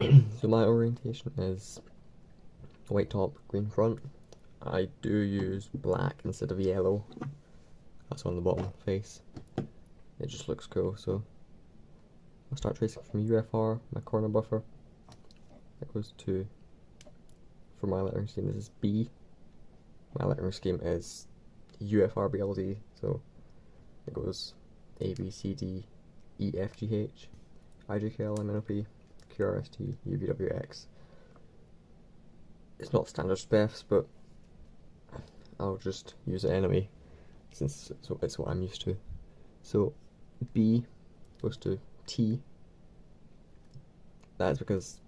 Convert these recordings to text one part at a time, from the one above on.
So my orientation is white top, green front. I do use black instead of yellow. That's on the bottom face. It just looks cool, so I'll start tracing from UFR, my corner buffer. That goes to, for my lettering scheme, this is B. My lettering scheme is UFR BLD, so it goes A, B, C, D, E, F, G, H, I, J, K, L, M, N, O, P, Q, R, S, T, U, V, W, X. It's not standard specs, but I'll just use it anyway, since it's what I'm used to. So B goes to T. That is because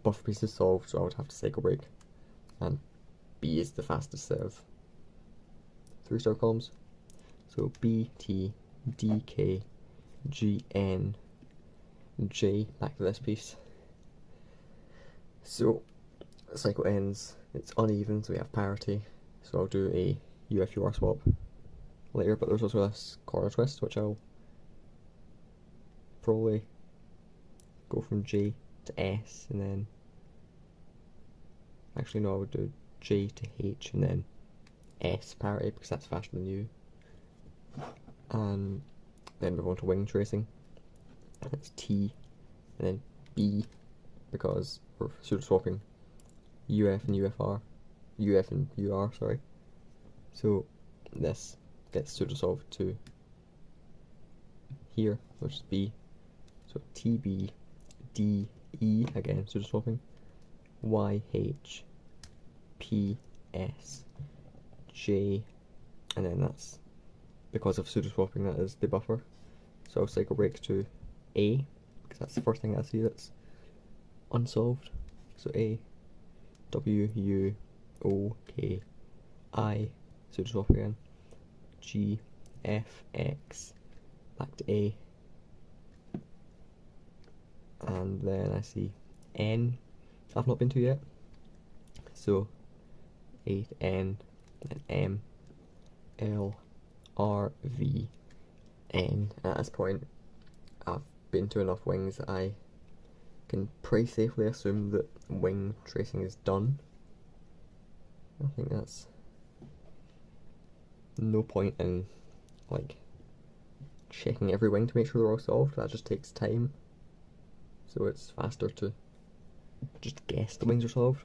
buffer piece is solved, so I would have to cycle break, and B is the fastest set of 3-star columns. So B, T, D, K, G, N, J, back to this piece. So the cycle ends, it's uneven, so we have parity, so I'll do a UFUR swap later, but there's also this corner twist, which I'll probably go from J to S, and then, actually no, I would do J to H, and then S parity, because that's faster than U. And then move on to wing tracing. It's T, and then B, because we're pseudo swapping UF and UFR, UF and UR, sorry. So this gets pseudo solved to here, which is B. So TB, DE, again pseudo swapping, YH, PS, J, and then that's because of pseudo swapping, that is the buffer. So I'll cycle break to A, because that's the first thing I see that's unsolved. So A, W, U, O, K, I, pseudo swap again, G, F, X, back to A, and then I see N, I've not been to yet, so A to N, and M, L, R, V, N. At this point, I've been to enough wings that I can pretty safely assume that wing tracing is done. I think that's no point in like checking every wing to make sure they're all solved. That just takes time, so it's faster to just guess the wings are solved.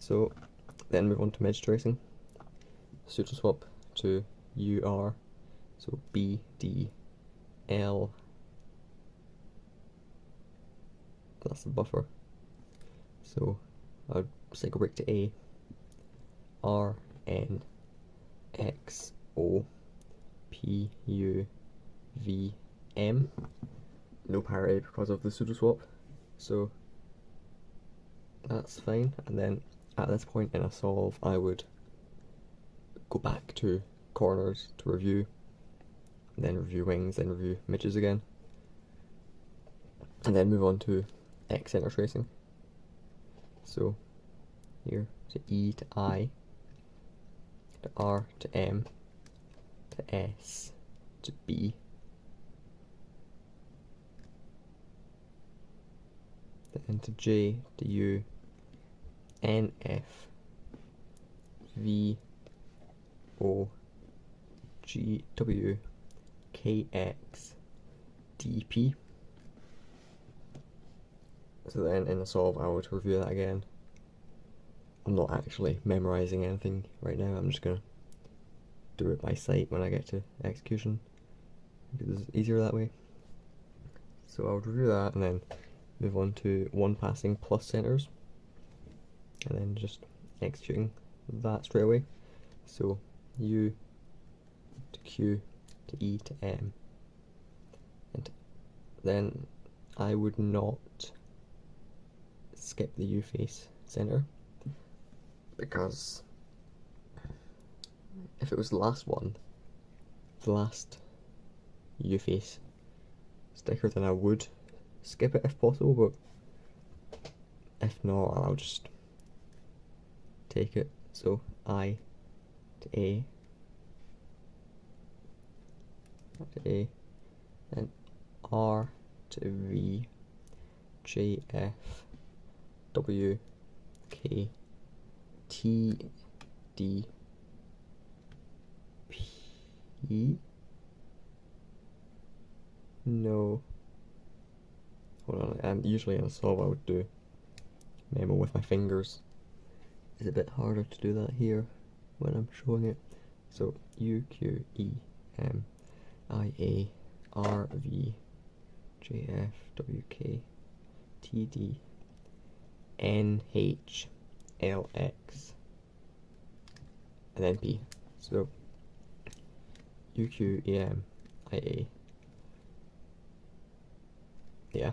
So then move on to midge tracing. Pseudo swap to UR, so B, D, L, that's the buffer. So I'll cycle break to A, R, N, X, O, P, U, V, M. No parity because of the pseudo swap, so that's fine. And then at this point in a solve, I would go back to corners to review, then review wings, then review midges again, and then move on to X center tracing. So here to E to I, to R to M, to S, to B, then to J, to U, N, F, V, O, G, W, K, X, D, P. So then in the solve I would review that again. I'm not actually memorizing anything right now, I'm just going to do it by sight when I get to execution, because it's easier that way. So I would review that and then move on to one passing plus centers, and then just executing that straight away. So U to Q to E to M, and then I would not skip the U face center, because if it was the last one, the last U face sticker, then I would skip it if possible, but if not, I'll just take it. So I to A, and R to V, JF W K T D P. No. Hold on. Usually in a solve I would do memo with my fingers. It's a bit harder to do that here when I'm showing it. So U Q E M I A R V J F W K T D N H L X and then P. So U Q E M I A. Yeah.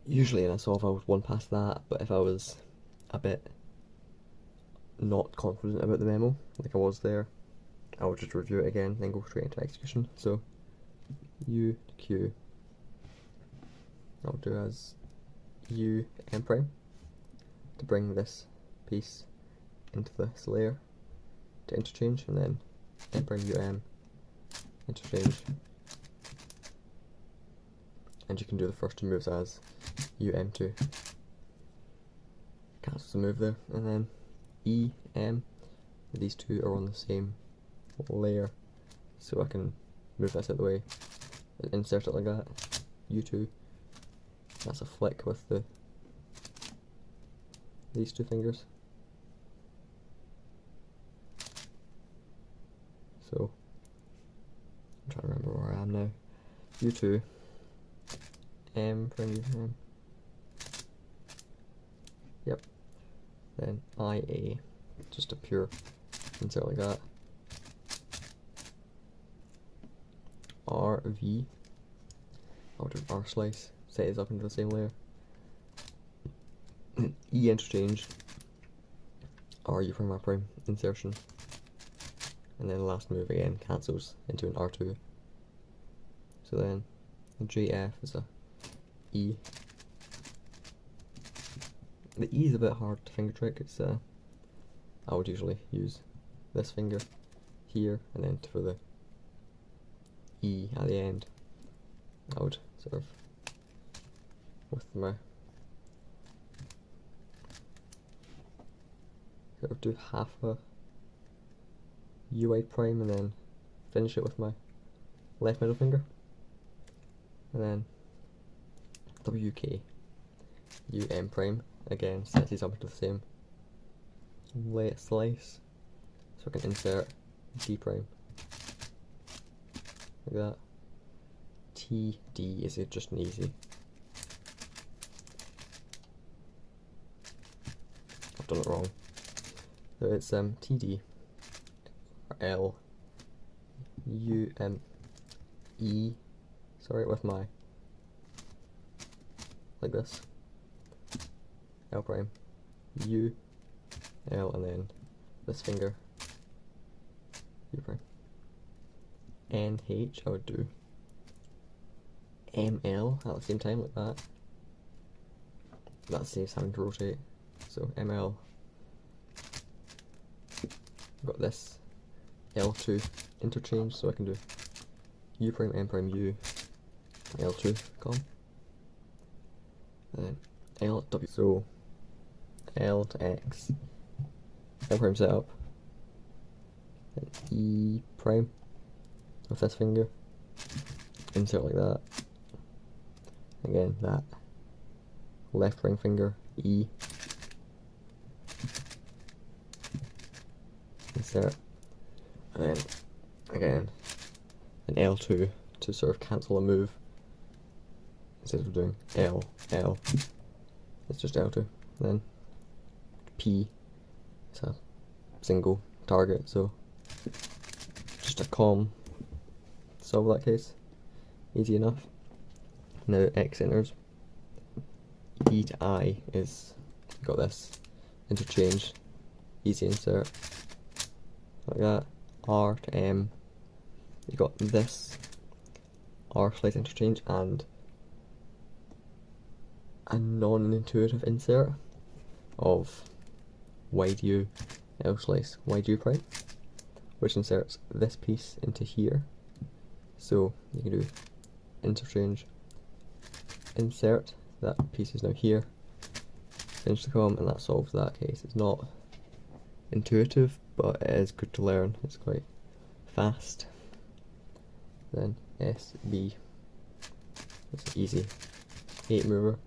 Usually in a solve I would one past that, but if I was a bit not confident about the memo, like I was there, I would just review it again, then go straight into execution. So U Q, I'll do as U M prime to bring this piece into this layer to interchange, and then M prime U M interchange. And you can do the first two moves as UM2. Cancels the move there. And then EM, these two are on the same layer. So I can move this out of the way and insert it like that. U2, that's a flick with these two fingers. So, I'm trying to remember where I am now. U2. M prime U M. Yep. Then IA, just a pure insert like that. RV, I'll do R slice, set these up into the same layer. E interchange, RU prime R prime insertion, and then the last move again cancels into an R2. So then JF is a E. The E is a bit hard to finger trick. It's I would usually use this finger here, and then for the E at the end, I would sort of do half a UI prime and then finish it with my left middle finger, and then WK UM prime again sets these up into the same slice, so I can insert D prime like that. TD is just an easy. I've done it wrong. So it's TD L U M E. Sorry, with my like this. L prime, U, L, and then this finger, U prime. N, H, I would do ML at the same time, like that. That saves having to rotate. So ML, got this L2 interchange, so I can do U prime, M prime, U, L2 column. And then L, W, so L to X, L prime set up, and E prime with this finger, insert like that, again that left ring finger, E, insert, and then again an L2 to sort of cancel a move. Instead of doing L, L, it's just L2. Then P is a single target, so just a com. Solve that case. Easy enough. Now X enters. E to I is, got this, interchange, easy insert, like that. R to M, you got this, R slice interchange, and a non-intuitive insert of wide U, L slice, wide U prime, which inserts this piece into here. So you can do interchange insert. That piece is now here. Finish the column, and that solves that case. It's not intuitive, but it is good to learn. It's quite fast. Then SB. That's easy. 8 mover.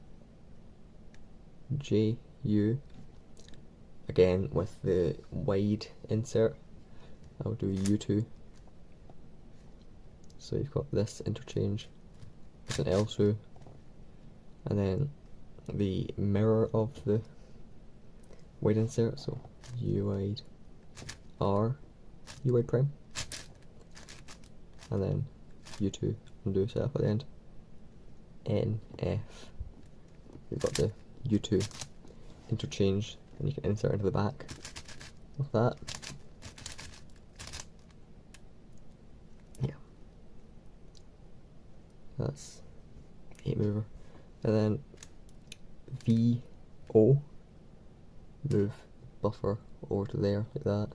JU. Again with the wide insert. I'll do U2. So you've got this interchange with an L through, and then the mirror of the wide insert, so U wide R, U wide prime, and then U2 undo self at the end. N, F, you've got the U2 interchange, and you can insert into the back of that. Yeah, that's 8 mover. And then VO, move buffer over to there like that,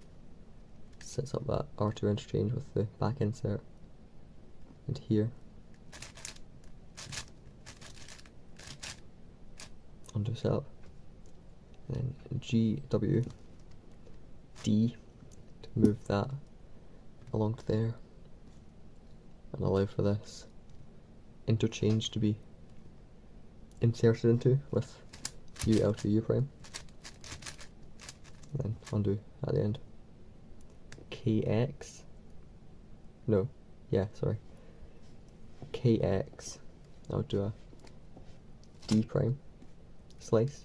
sets up that R2 interchange with the back insert into here. Undo setup. Then GW D to move that along to there and allow for this interchange to be inserted into with UL2 U prime. And then undo at the end. KX. No, yeah, sorry. KX. I'll do a D prime slice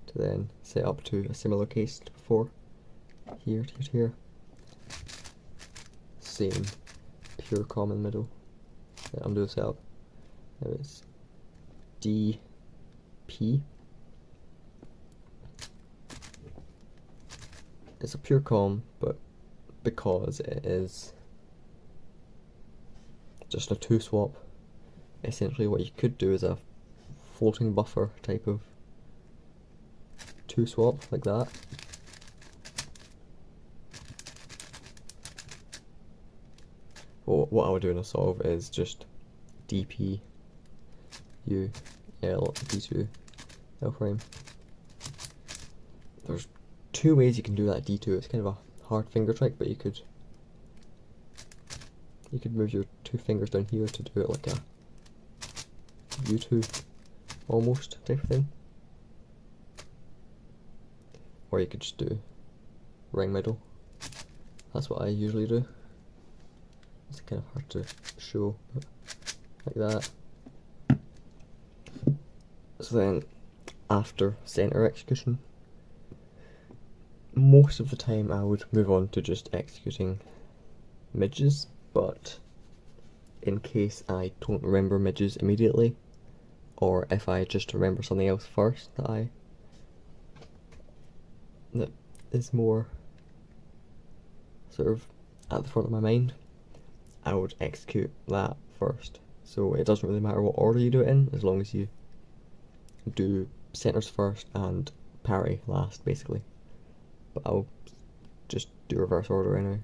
to then set up to a similar case to before. Here to here. Same pure common middle. Then undo the setup. Now it's DP. It's a pure com, but because it is just a 2 swap, essentially what you could do is a floating buffer type of 2 swap like that. Well, what I would do in a solve is just DP U L D2 L prime. There's 2 ways you can do that D2. It's kind of a hard finger trick, but you could move your 2 fingers down here to do it like a U2 almost type of thing. Or you could just do ring middle. That's what I usually do. It's kind of hard to show, but like that. So then, after center execution, most of the time I would move on to just executing midges, but in case I don't remember midges immediately, or if I just remember something else first that is more sort of at the front of my mind, I would execute that first. So it doesn't really matter what order you do it in, as long as you do centers first and parry last, basically. But I'll just do reverse order right now,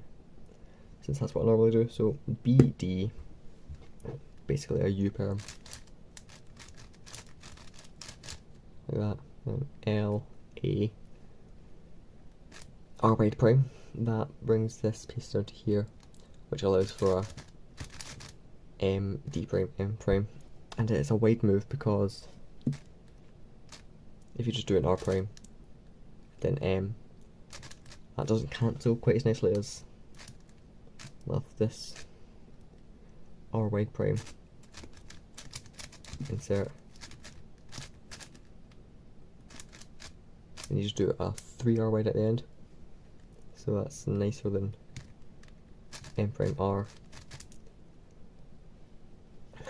since that's what I normally do. So BD, basically a U perm, like that. Then LA, R wide prime. That brings this piece down to here, which allows for a M D prime M prime, and it's a wide move because if you just do an R prime, then M, that doesn't cancel quite as nicely as with this R wide prime insert. And you just do a 3R wide at the end, so that's nicer than M prime R.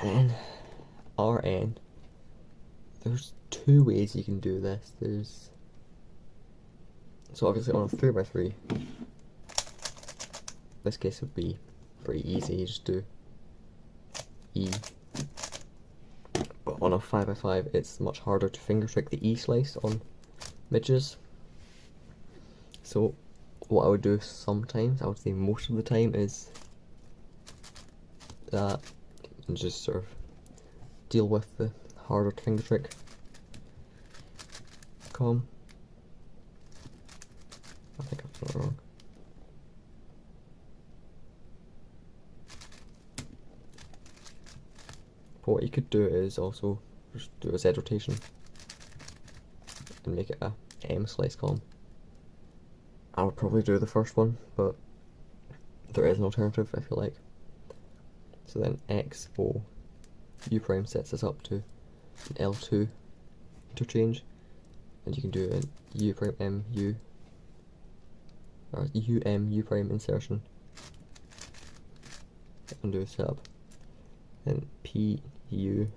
And RN, there's 2 ways you can do this. So obviously on a 3x3, this case would be pretty easy, you just do E. But on a 5x5, it's much harder to finger trick the E slice on midges. So what I would do sometimes, I would say most of the time, is that, and just sort of deal with the harder finger trick com. I think I've done it wrong. But what you could do is also just do a Z rotation and make it a M slice column. I would probably do the first one, but there is an alternative if you like. So then X O U prime sets us up to an L2 interchange, and you can do an U prime M U or U M U prime insertion and do a setup. Then P U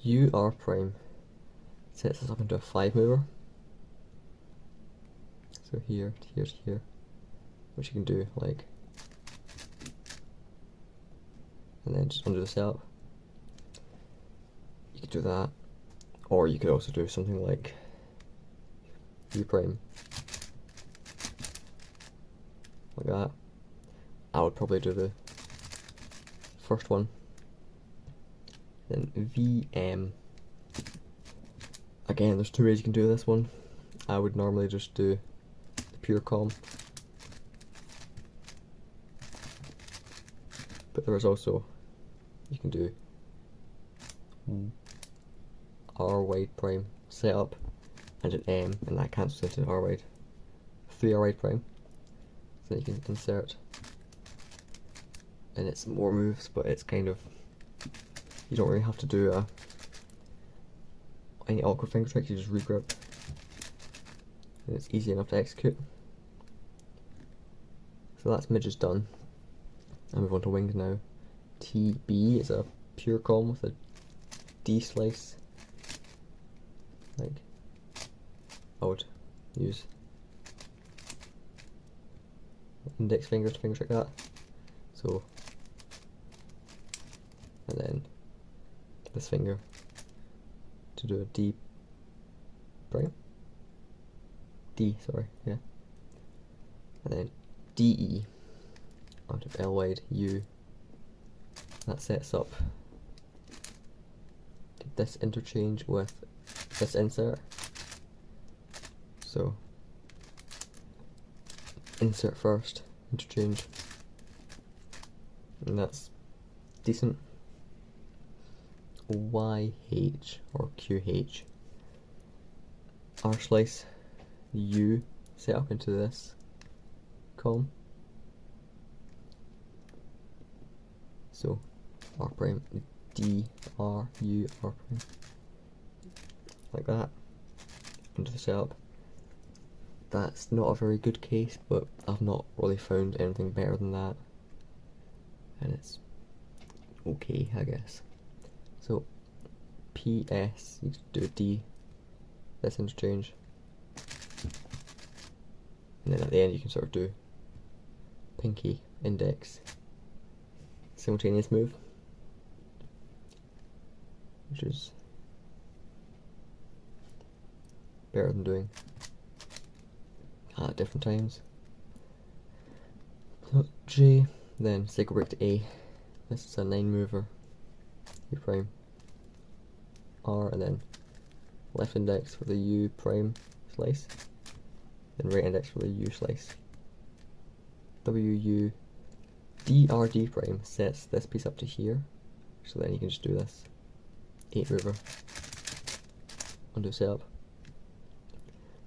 U R prime sets us up into a 5 mover. So here to here to here, which you can do like, and then just undo the setup. You could do that, or you could also do something like U prime, like that. I would probably do the first one. Then VM. Again, there's two ways you can do this one. I would normally just do the pure com, but there is also, you can do R wide prime setup and an M, and that cancels into R wide, 3 R wide prime. So you can insert, and it's more moves, but it's kind of, you don't really have to do any awkward finger tricks, you just regrip, and it's easy enough to execute. So that's midges done. I move on to wings now. TB is a pure com with a D slice. Like, I would use index fingers to finger trick that. So, and then this finger to do a D prime. D, sorry, yeah. And then DE out of L wide U. That sets up this interchange with this insert. So insert first, interchange, and that's decent. YH or QH. R slice U set up into this com. So R prime D R U R prime, like that, into the setup. That's not a very good case, but I've not really found anything better than that, and it's okay, I guess. So PS, you do a D, this interchange, and then at the end you can sort of do pinky, index, simultaneous move, which is better than doing at different times. So J, then cycle break to A. This is a 9 mover. U prime, R, and then left index for the U prime slice, then right index for the U slice. WU DRD prime sets this piece up to here, so then you can just do this 8 mover, undo setup,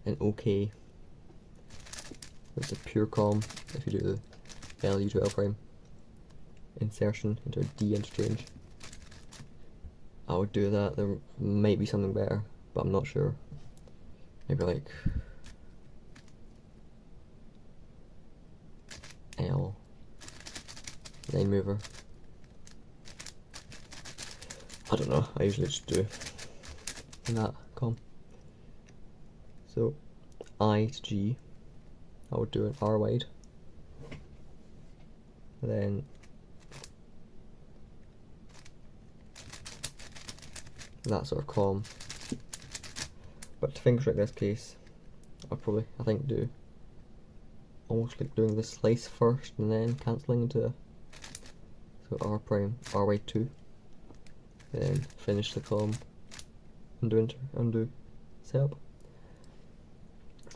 and OK. It's a pure com if you do the LU to L prime insertion into a D interchange. I would do that. There might be something better, but I'm not sure. Maybe like L 9 mover. I don't know. I usually just do that com. So I to G, I would do an R wide, and then that sort of com. But to finger trick this case, I'll probably, I think, do almost like doing the slice first and then cancelling into So R prime, RY2, then finish the column, undo enter, undo setup.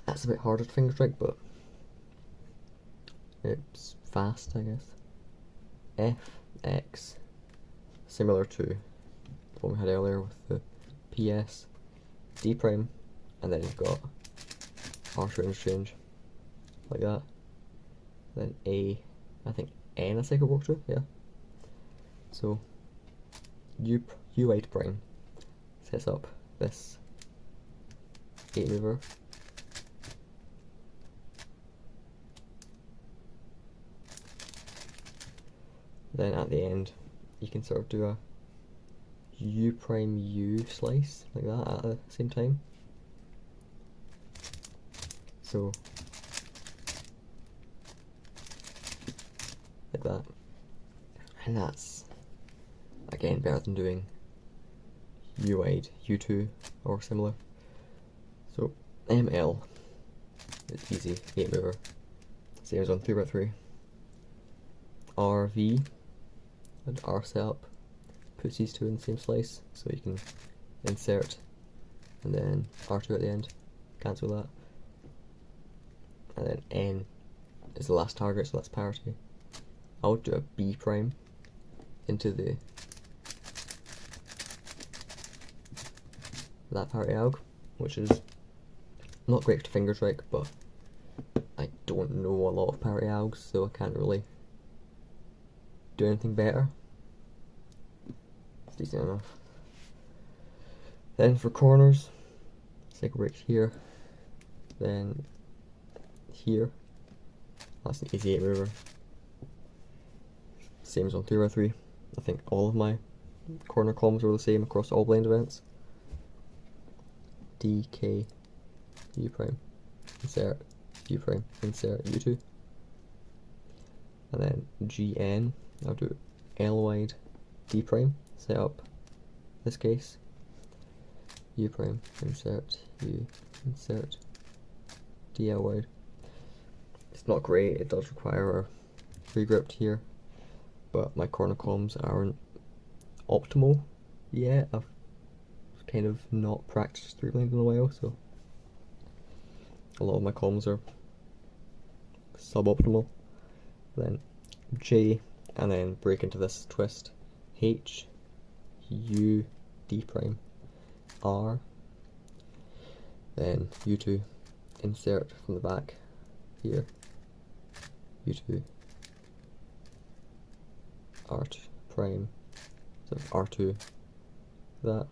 That's a bit harder to finger strike, but it's fast, I guess. F, X, similar to the one we had earlier with the PS, D prime, and then you've got R2 interchange, like that. Then A, I think N I think it worked to, yeah. So U8 prime sets up this 8 mover. Then at the end, you can sort of do a U prime U slice like that at the same time. So like that, and that's again better than doing U wide, U2 or similar. So ML is easy, 8 mover, same as on 3x3. RV and R setup puts these two in the same slice, so you can insert and then R2 at the end, cancel that. And then N is the last target, so that's parity. I would do a B prime into that parity alg, which is not great to finger strike, but I don't know a lot of parity algs, so I can't really do anything better. It's decent enough. Then for corners, cycle break here, then here. That's an easy 8 mover. Same as on 3x3. I think all of my corner columns were the same across all blind events. D, K, U prime, insert, U prime, insert, U2. And then GN, I'll do L wide, D prime, set up this case. U prime, insert, U, insert, DL wide. It's not great, it does require a regripped here, but my corner columns aren't optimal yet. I've kind of not practiced 3 blind in a while, so a lot of my columns are suboptimal. Then J, and then break into this twist, H, U, D prime, R, then U2, insert from the back here, U2, R2 prime, so R2, that.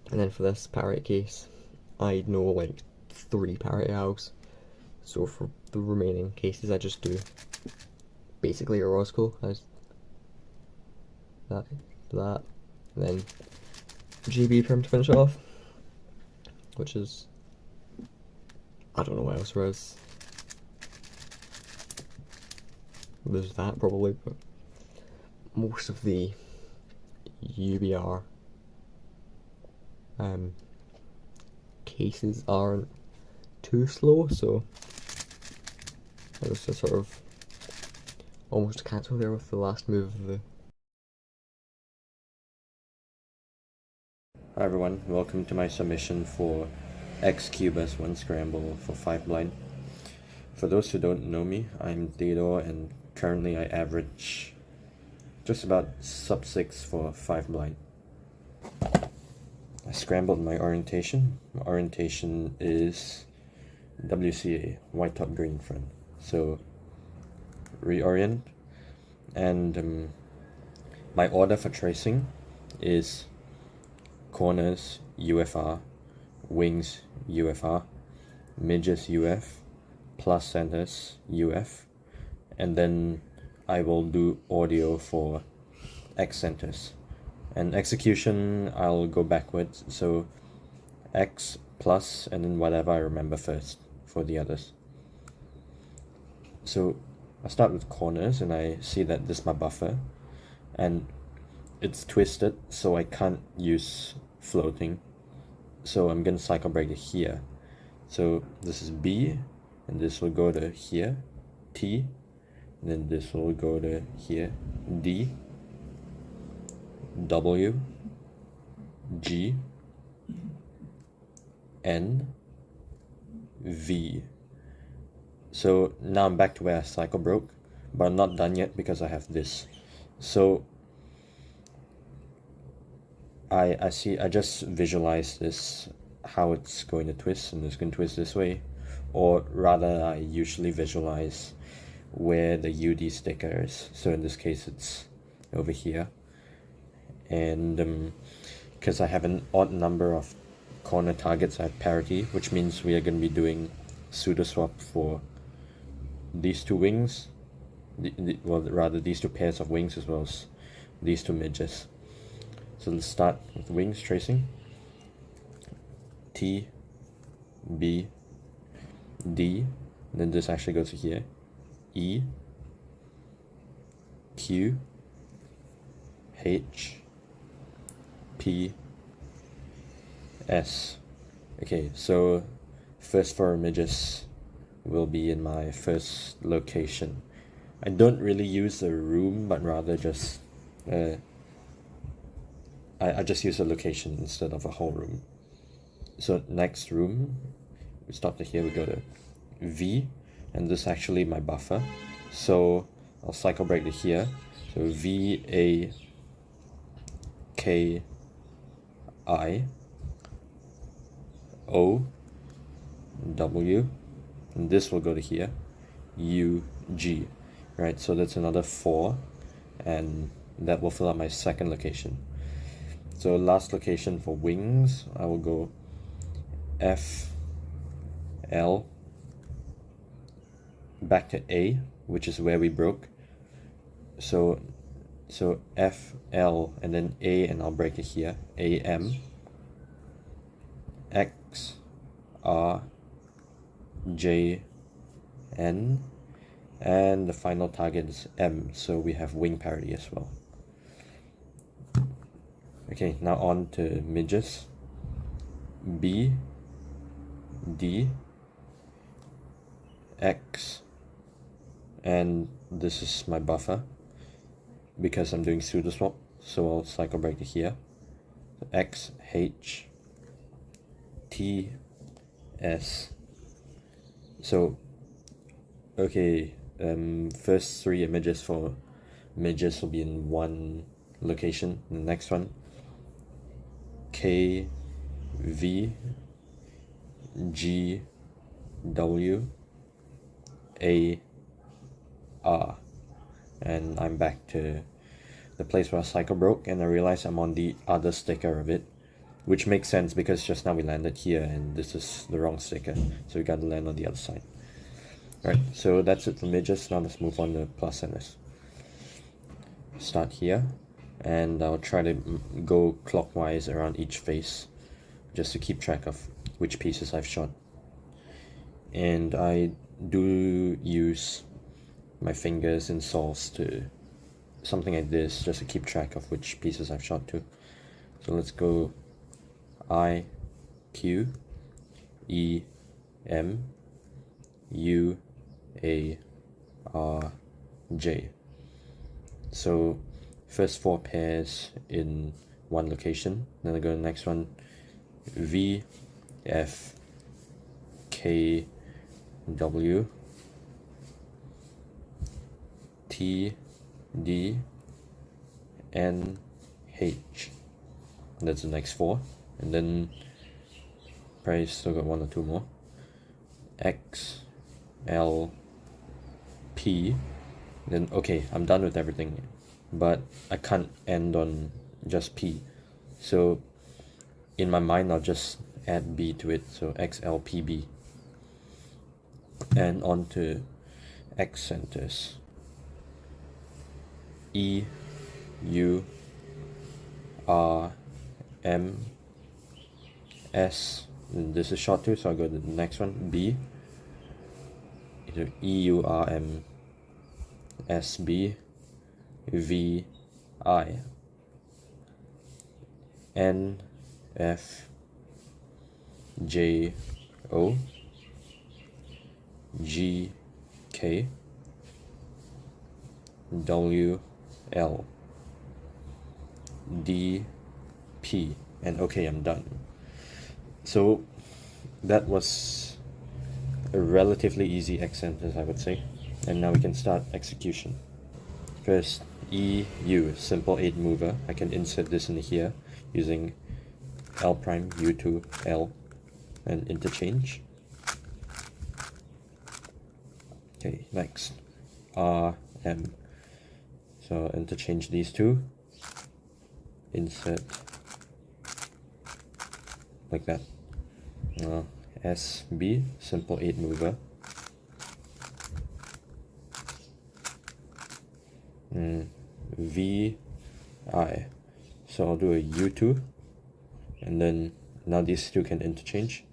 And then for this parity case, I know like 3 parity algs, so for the remaining cases I just do basically a Roscoe, as that, and then GB prime to finish it off, which is, I don't know what else there is. There's that probably, but most of the UBR cases aren't too slow, so I was just sort of almost cancel there with the last move of the. Hi everyone, welcome to my submission for X Cubus 1 Scramble for 5 blind. For those who don't know me, I'm Theodore and currently I average just about sub 6 for 5 blind. I scrambled my orientation. My orientation is WCA, white top green front. So reorient, and my order for tracing is corners UFR, wings UFR, midges UF, plus centers UF, and then I will do audio for X centers. And execution, I'll go backwards, so X plus and then whatever I remember first for the others. So I start with corners and I see that this is my buffer and it's twisted, so I can't use floating, so I'm gonna cycle break it here. So this is B and this will go to here, T, then this will go to here, D, W, G, N, V. So now I'm back to where I cycle broke, but I'm not done yet because I have this. So I just visualize this, how it's going to twist, and it's going to twist this way, or rather I usually visualize where the UD sticker is. So in this case it's over here, and because I have an odd number of corner targets, I have parity, which means we are going to be doing pseudo swap for these two wings, well rather these two pairs of wings as well as these two midges. So let's start with wings tracing. T, B, D, then this actually goes to here. E, Q, H, P, S. Okay, so first 4 images will be in my first location. I don't really use a room, but rather just I just use a location instead of a whole room. So next room, we stop to here, we go to V, and this is actually my buffer. So I'll cycle break to here. So V, A, K, I, O, W, and this will go to here, U, G, right? So that's another 4, and that will fill up my second location. So last location for wings, I will go F, L, back to A, which is where we broke. So F, L, and then A, and I'll break it here, A, M, X, R, J, N, and the final target is M, so we have wing parity as well. Okay, now on to midges. B, D, X, and this is my buffer because I'm doing pseudo swap, so I'll cycle break to here. X, H, T, S. So okay, first 3 images for midges will be in one location. The next one, K, V, G, W, A, R, and I'm back to the place where I cycle broke, and I realize I'm on the other sticker of it, which makes sense because just now we landed here and this is the wrong sticker, so we gotta land on the other side. Right, so that's it for midges. Now let's move on to plus centers. Start here, and I'll try to go clockwise around each face just to keep track of which pieces I've shot. And I do use my fingers and saws to something like this just to keep track of which pieces I've shot to. So let's go I, Q, E, M, U, A, R, J. So first 4 pairs in one location, then I go to the next one, V, F, K, W, T, D, N, H. That's the next 4, and then probably still got 1 or 2 more. X, L, P. Then okay, I'm done with everything, but I can't end on just P. So in my mind, I'll just add B to it. So X, L, P, B, and on to X centers. E, U, R, M, S, and this is short too, so I'll go to the next one, B, E, U, R, M, S, B, V, I, N, F, J, O, G, K, W L D P, and okay, I'm done. So that was a relatively easy accent, as I would say, and now we can start execution. First, E U, simple 8 mover. I can insert this in here using L prime U to L and interchange. Okay, next R M. So interchange these two, insert like that. S B, simple 8 mover. V I. So I'll do a U2, and then now these two can interchange.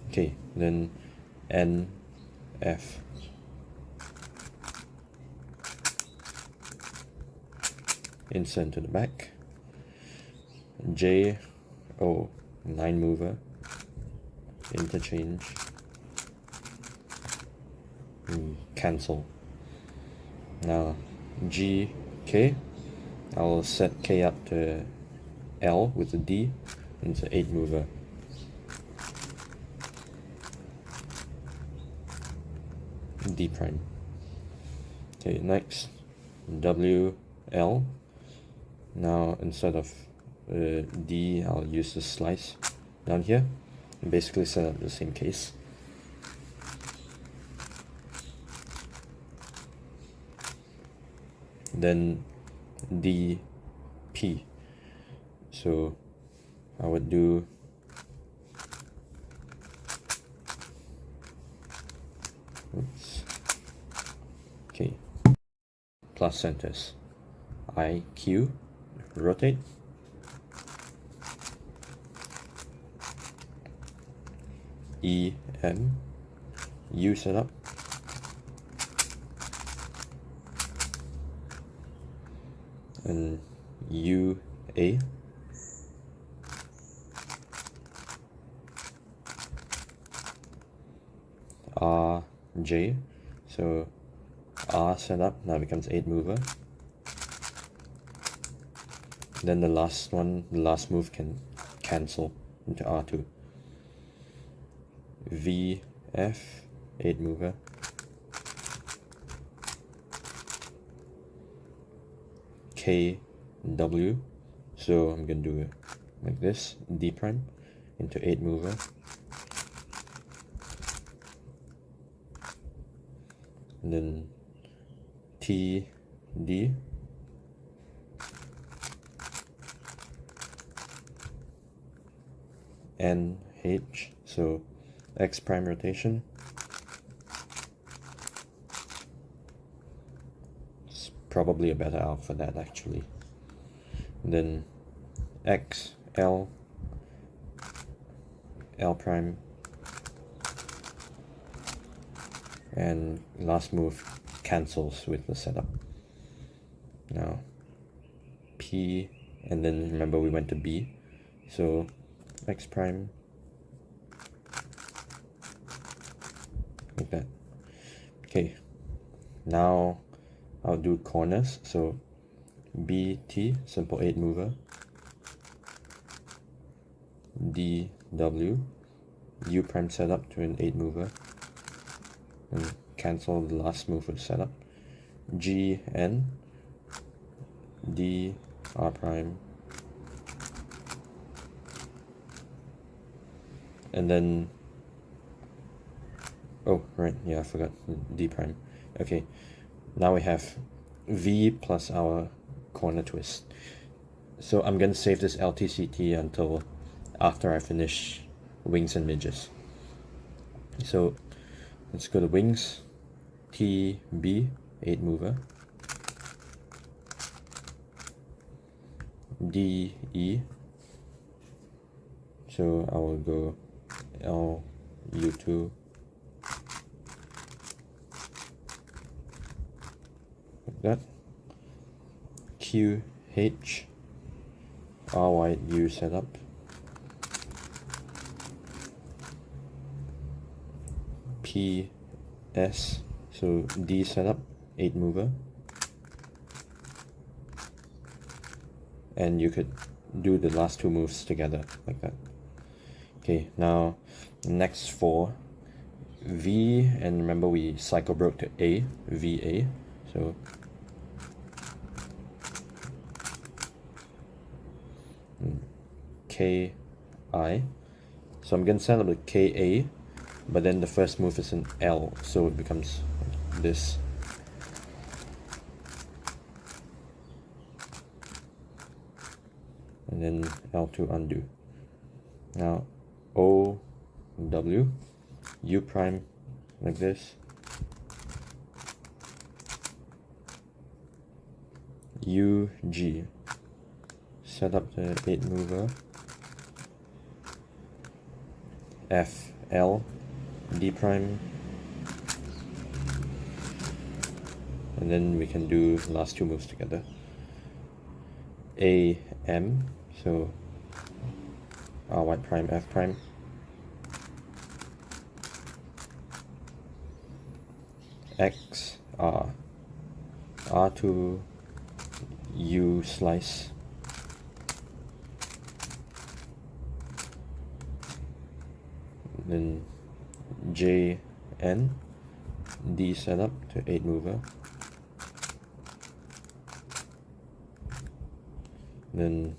Okay, then N F. Insert to the back. J O, 9 mover. Interchange. Cancel. Now G K. I'll set K up to L with a D. It's an 8 mover. D prime. Okay, next W L. Now instead of D, I'll use the slice down here and basically set up the same case. Then D P. So I would do okay, plus centers. I Q, rotate. E M, U setup. And U A. R J. So R setup now becomes 8 mover. Then the last one, the last move can cancel into R2. V F, 8 mover. K W. So I'm gonna do it like this, D prime into 8 mover. And then T D. N H, so X prime rotation. It's probably a better out for that actually. And then X L, L prime, and last move cancels with the setup. Now P, and then remember we went to B, so X prime like that. Okay, now I'll do corners. So B T, simple 8 mover. D W, U prime setup to an 8 mover, and cancel the last move with setup. G N, D R prime, and then oh right, yeah, I forgot D prime. Okay, now we have V plus our corner twist. So I'm gonna save this LTCT until after I finish wings and midges. So let's go to wings. T B, 8 mover. D E. So I will go L U2, like that. Q H, R wide U setup. TS, so D setup, 8 mover. And you could do the last two moves together like that. Okay, now next 4, V, and remember we cycle broke to A, VA, so KI. So I'm gonna set up the KA, but then the first move is an L, so it becomes like this. And then L2 undo. Now O, W, U prime like this, U, G, set up the 8 mover, F, L, D prime, and then we can do the last two moves together. A, M, so R white prime, F prime, X, R, R2, U slice, then J, N, D setup to 8 mover, then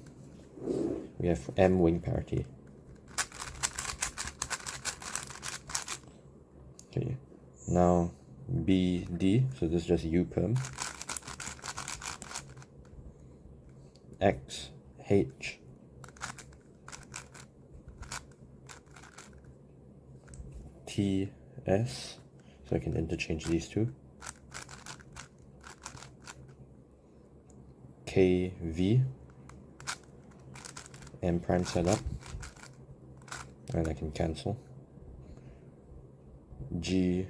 we have M wing parity. Okay, now B, D, so this is just U perm, X, H, T, S, so I can interchange these two, K, V, M prime setup, and I can cancel, G,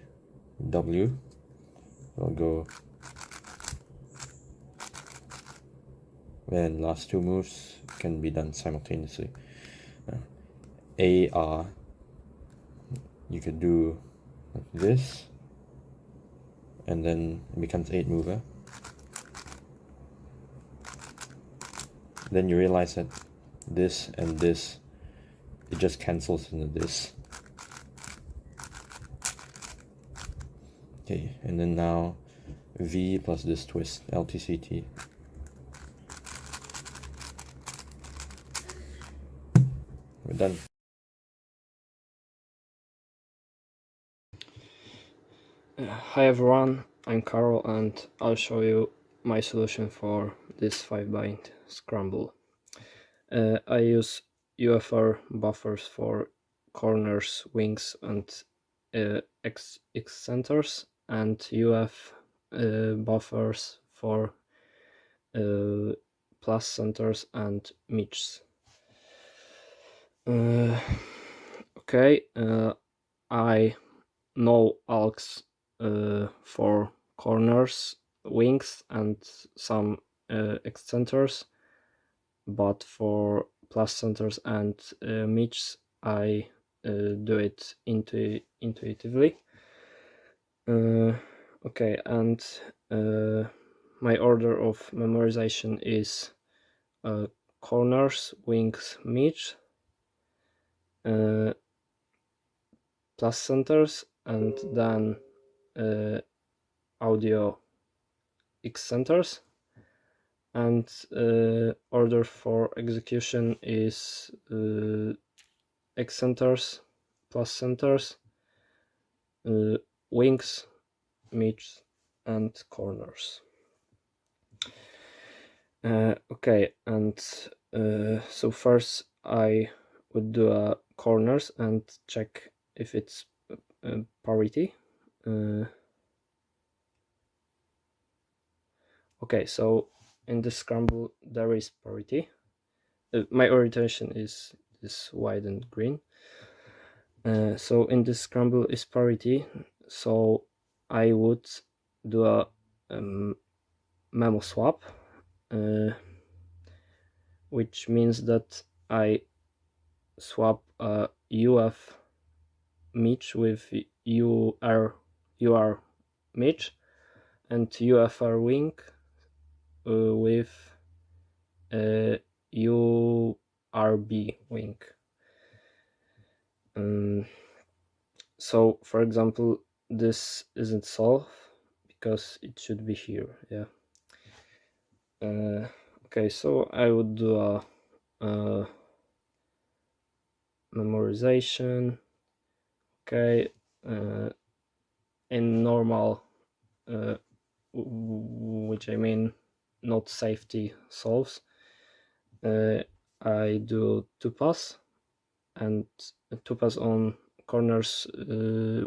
W, I'll go, and last two moves can be done simultaneously. A, R, you could do like this, and then it becomes 8 mover. Then you realize that this and this, it just cancels into this. Okay, and then now V plus this twist, LTCT. We're done. Hi everyone, I'm Karol and I'll show you my solution for this 5-bind scramble. I use UFR buffers for corners, wings and X centers, and UF buffers for plus centers and midges. Okay, I know algs for corners, wings and some excenters, but for plus centers and midges I do it intuitively. Okay, and my order of memorization is corners, wings, midge, plus centers, and then audio X centers, and order for execution is X centers, plus centers, wings, midge and corners. Okay, and so first I would do corners and check if it's parity. Okay, so in the scramble there is parity. My orientation is white and green. So in the scramble is parity, so I would do a memo swap, which means that I swap UF midge with UR midge and UFR wing with URB wing. So for example, this isn't solved because it should be here. Yeah. Okay, so I would do a memorization. Okay, in normal, which I mean not safety solves, I do 2-pass and 2-pass on corners,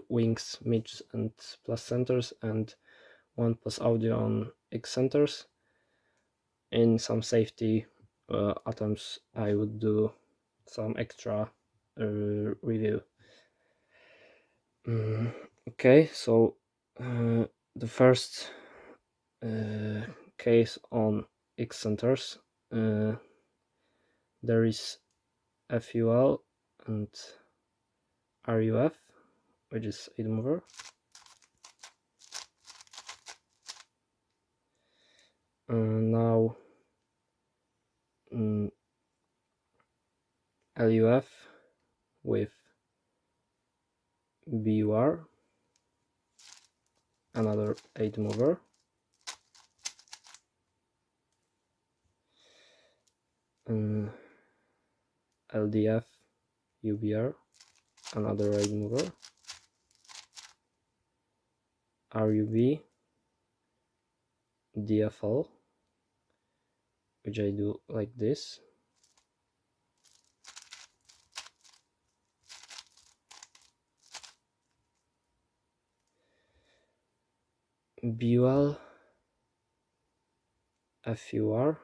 wings, midges and plus centers, and 1-pass audio on X centers. In some safety atoms, I would do some extra review. Okay, so the first case on X centers, there is FUL and RUF, which is 8 mover. Now LUF with BUR, another 8 mover. LDF UBR, another 8 mover. RUB DFL, which I do like this. BUL FUR,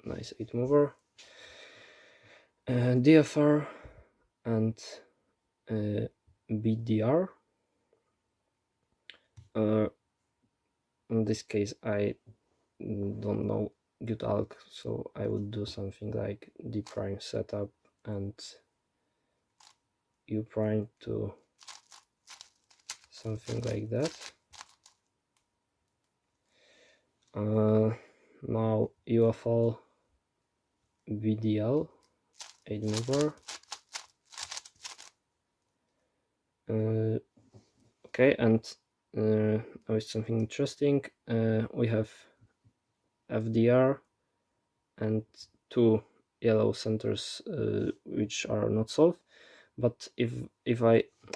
nice 8 mover. DFR and BDR. In this case, I don't know good alg, so I would do something like D prime setup and U prime to something like that. Now UFL VDL 8 mover. Okay, and now it's something interesting. We have FDR and 2 yellow centers which are not solved. But if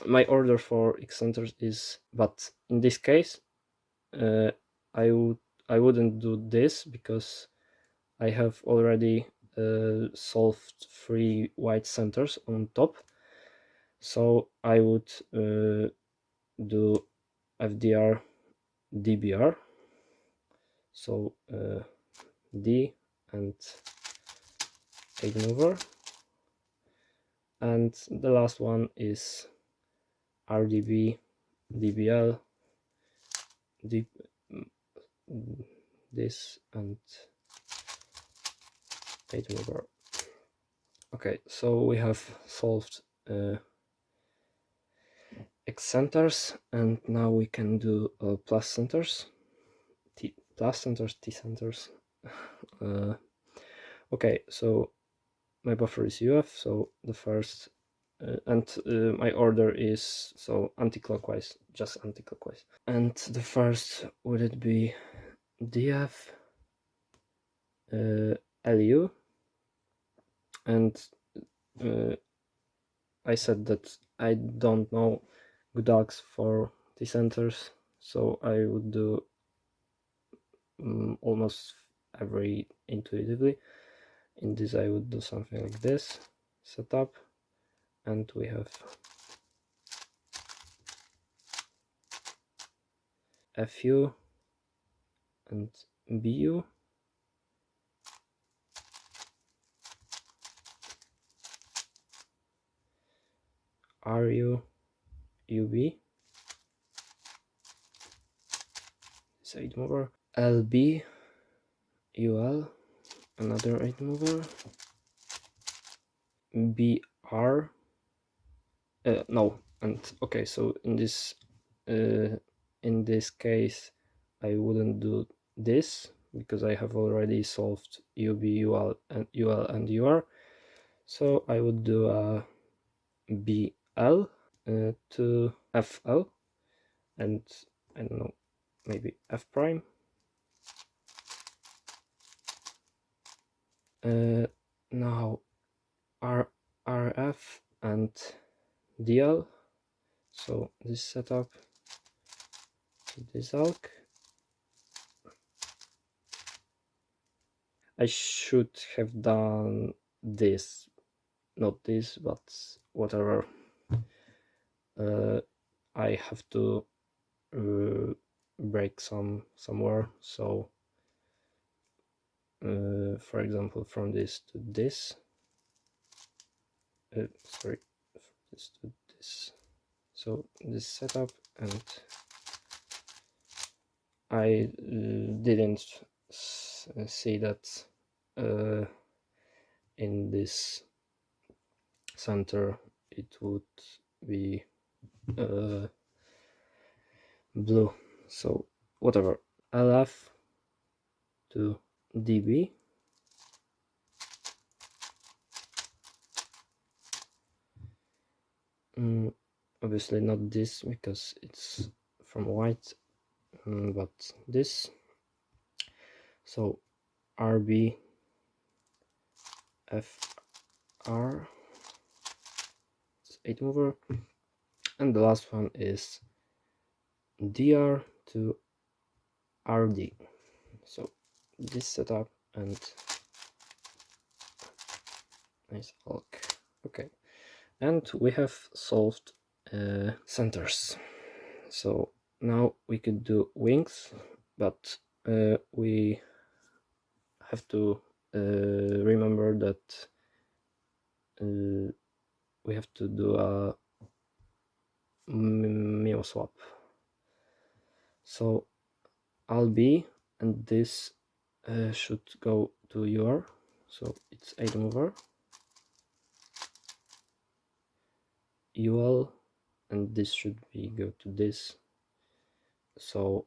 my order for X centers is, but in this case, I wouldn't do this because I have already solved 3 white centers on top. So I would do FDR DBR. So D and 8 mover. And the last one is RDB DBL, this and 8 mover. Okay, so we have solved X centers, and now we can do plus centers, T centers. Okay, so my buffer is UF, so the first and my order is so anti-clockwise, just anti-clockwise. And the first, would it be DF LU? And I said that I don't know good algs for T centers, so I would do almost every intuitively. In this I would do something like this setup, and we have FU and BU. RU UB, it's 8 mover. LB UL, another 8 mover. BR no. And okay, so in this case I wouldn't do this because I have already solved UB, UL and UR. So I would do a BL to FL, and I don't know, maybe F prime. Now RF and DL. So this setup to this ALK. I should have done this, not this, but whatever. I have to break somewhere. So, for example, from this to this. Sorry, from this to this. So this setup, and I didn't see that in this center it would be blue. So whatever. LF to DB. Obviously not this because it's from white, but this. So RB FR, it's 8 mover, and the last one is DR to RD. So this setup and nice ALK. Okay, and we have solved centers. So now we could do wings, but we have to remember that we have to do a Mio swap. So I'll be, and this should go to UR, so it's 8 mover. UL, and this should be go to this. So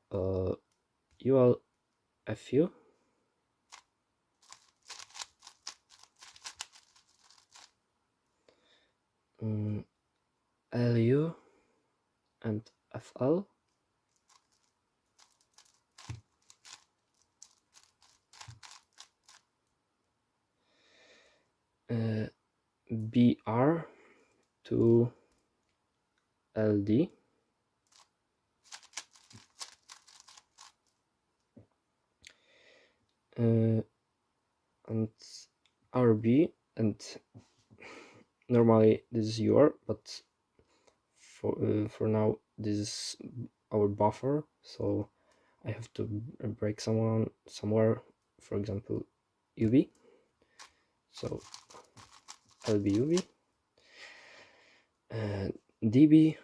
UL FU. LU and FL. BR to LD. And RB, and normally this is UR, but for now this is our buffer, so I have to break somewhere, for example UB. So LB UB, DB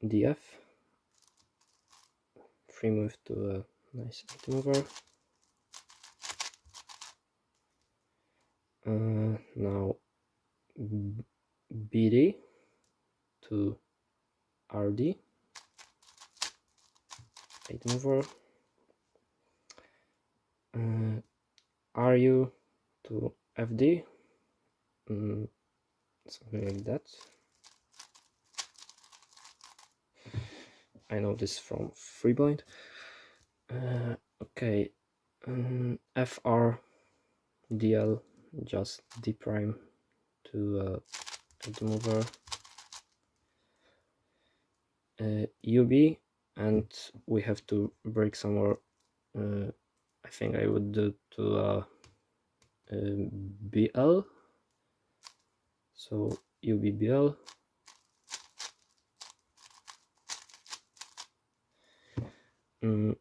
DF, free move to a nice mover. Now BD to RD, 8 mover. RU to FD, something like that. I know this from Freeblind. Okay, FR DL, just D prime to 8 mover. UB, and we have to break somewhere. I think I would do to BL. So UBBL.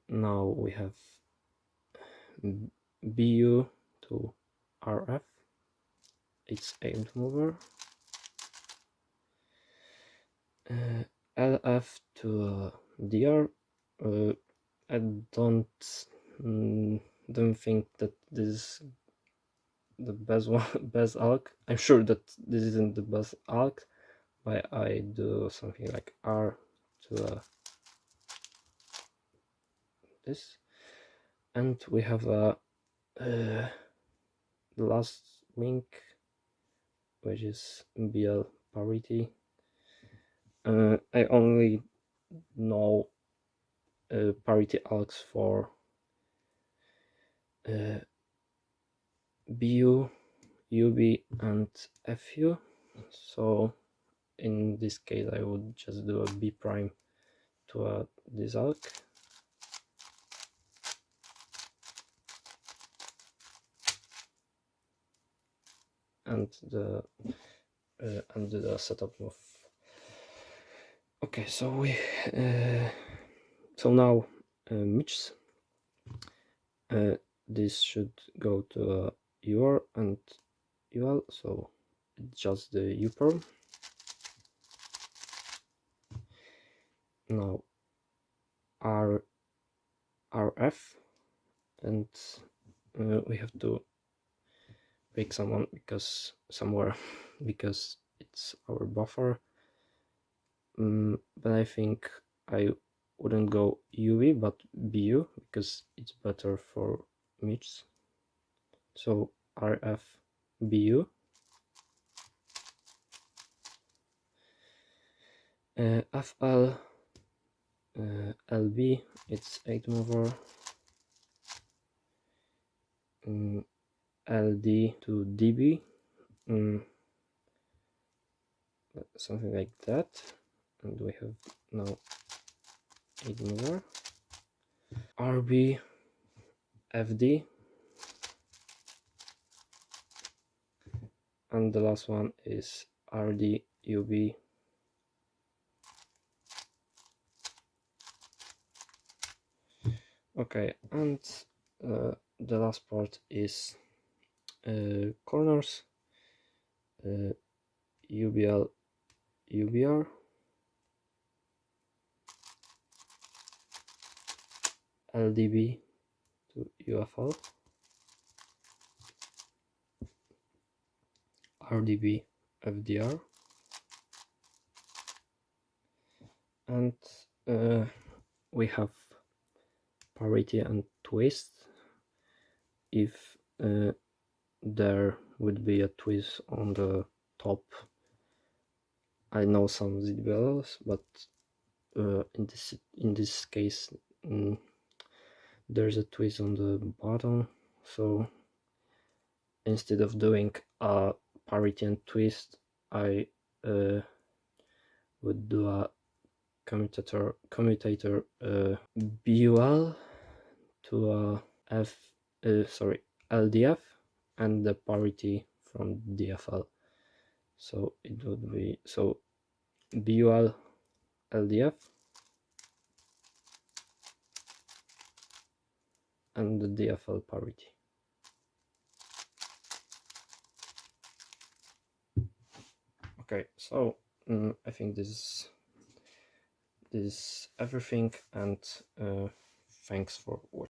Now we have BU to RF. It's 8 mover. LF to DR. I don't think that this is the best one, best ALK. I'm sure that this isn't the best ALK, But I do something like R to this, and we have the last link, which is BL parity. I only know parity algs for BU, UB, and FU. So in this case, I would just do a B prime to this alg. And the setup move. Okay, so we so now Mitch's. This should go to UR and UL, so just the UPerm. Now RF, and we have to break someone somewhere because it's our buffer. But I think I wouldn't go UV but BU because it's better for Mitch. So RF BU. FL LB, it's 8 mover. LD to DB, something like that. And we have now 8 mover. RB FD, and the last one is RD UB. Okay, and the last part is corners, UBL UBR, LDB to UFL, RDB FDR, and we have parity and twist. If there would be a twist on the top, I know some ZBLs, but in this case there's a twist on the bottom, so instead of doing a parity and twist, I would do a commutator BUL to a LDF and the parity from DFL. So it would be BUL LDF and the DFL parity. Okay, so I think this is everything, and thanks for watching.